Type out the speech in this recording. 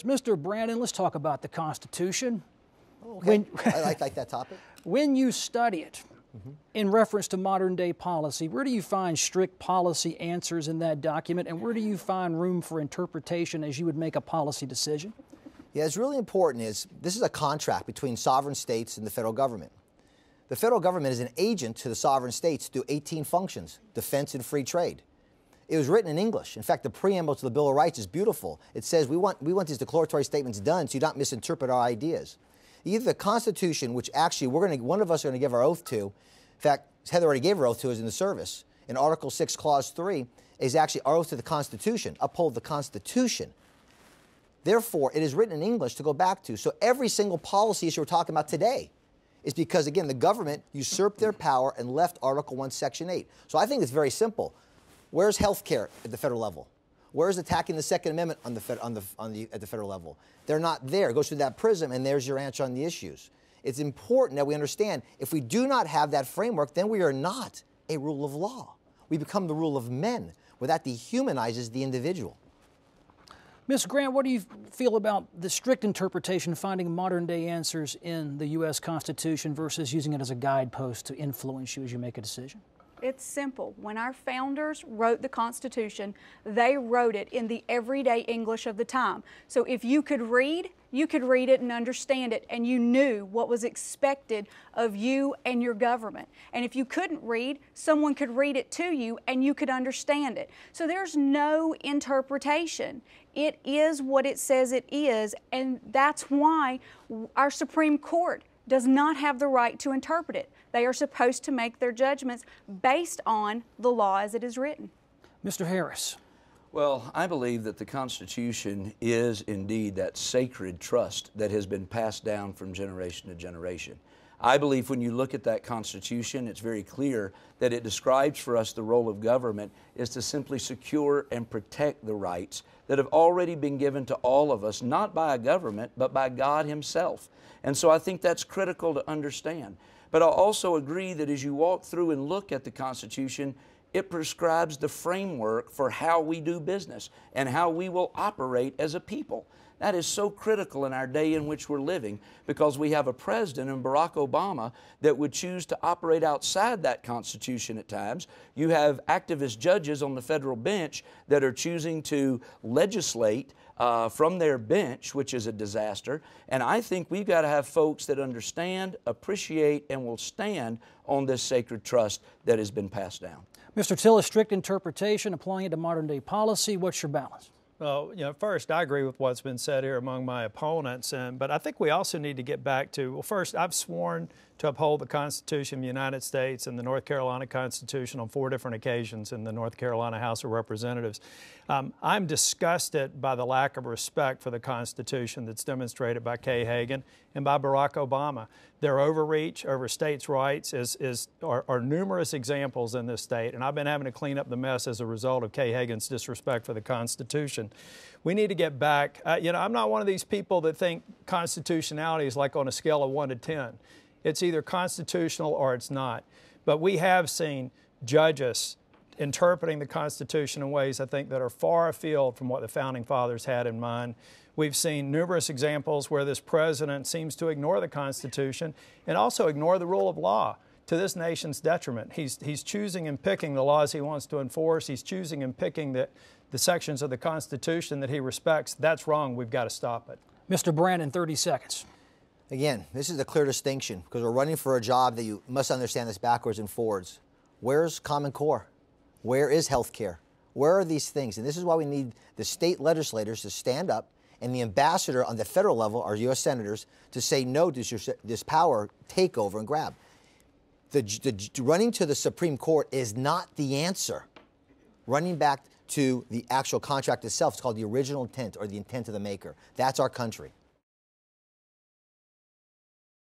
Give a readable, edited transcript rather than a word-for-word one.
Mr. Brandon, let's talk about the Constitution. Okay. I like that topic. When you study it, in reference to modern day policy, where do you find strict policy answers in that document, and where do you find room for interpretation as you would make a policy decision? Yeah, it's really important this is a contract between sovereign states and the federal government. The federal government is an agent to the sovereign states to do 18 functions, defense and free trade. It was written in English. In fact, the preamble to the Bill of Rights is beautiful. It says we want these declaratory statements done so you don't misinterpret our ideas. Either the Constitution, which actually one of us are going to give our oath to, in fact, Heather already gave her oath to us in the service, in Article 6, Clause 3, is actually our oath to the Constitution, uphold the Constitution. Therefore, it is written in English to go back to. So every single policy issue we're talking about today is because, again, the government usurped their power and left Article 1, Section 8. So I think it's very simple. Where's health care at the federal level? Where's attacking the Second Amendment at the federal level? They're not there. It goes through that prism, and there's your answer on the issues. It's important that we understand if we do not have that framework, then we are not a rule of law. We become the rule of men, where that dehumanizes the individual. Ms. Grant, what do you feel about the strict interpretation finding modern day answers in the U.S. Constitution versus using it as a guidepost to influence you as you make a decision? It's simple. When our founders wrote the Constitution, they wrote it in the everyday English of the time. So if you could read it and understand it, and you knew what was expected of you and your government. And if you couldn't read, someone could read it to you and you could understand it. So there's no interpretation. It is what it says it is, and that's why our Supreme Court does not have the right to interpret it. They are supposed to make their judgments based on the law as it is written. Mr. Harris. Well, I believe that the Constitution is indeed that sacred trust that has been passed down from generation to generation. I believe when you look at that Constitution, it's very clear that it describes for us the role of government is to simply secure and protect the rights that have already been given to all of us, not by a government, but by God Himself. And so I think that's critical to understand. But I also agree that as you walk through and look at the Constitution, it prescribes the framework for how we do business and how we will operate as a people. That is so critical in our day in which we're living, because we have a president in Barack Obama that would choose to operate outside that Constitution at times. You have activist judges on the federal bench that are choosing to legislate from their bench, which is a disaster. And I think we've got to have folks that understand, appreciate, and will stand on this sacred trust that has been passed down. Mr. Tillis, strict interpretation, applying it to modern day policy. What's your balance? Well, first, I agree with what's been said here among my opponents, but I think we also need to get back to, well, first, I've sworn to uphold the Constitution of the United States and the North Carolina Constitution on 4 different occasions in the North Carolina House of Representatives. I'm disgusted by the lack of respect for the Constitution that's demonstrated by Kay Hagan and by Barack Obama. Their overreach over states' rights are numerous examples in this state, and I've been having to clean up the mess as a result of Kay Hagan's disrespect for the Constitution. We need to get back. I'm not one of these people that think constitutionality is like on a scale of 1 to 10. It's either constitutional or it's not. But we have seen judges interpreting the Constitution in ways, I think, that are far afield from what the Founding Fathers had in mind. We've seen numerous examples where this president seems to ignore the Constitution and also ignore the rule of law to this nation's detriment. He's choosing and picking the laws he wants to enforce. He's choosing and picking the sections of the Constitution that he respects. That's wrong. We've got to stop it. Mr. Brandon, 30 seconds. Again, this is a clear distinction because we're running for a job that you must understand this backwards and forwards. Where's Common Core? Where is health care? Where are these things? And this is why we need the state legislators to stand up and the ambassador on the federal level, our U.S. senators, to say no to this power takeover and grab. Running to the Supreme Court is not the answer. Running back to the actual contract itself is called the original intent or the intent of the maker. That's our country.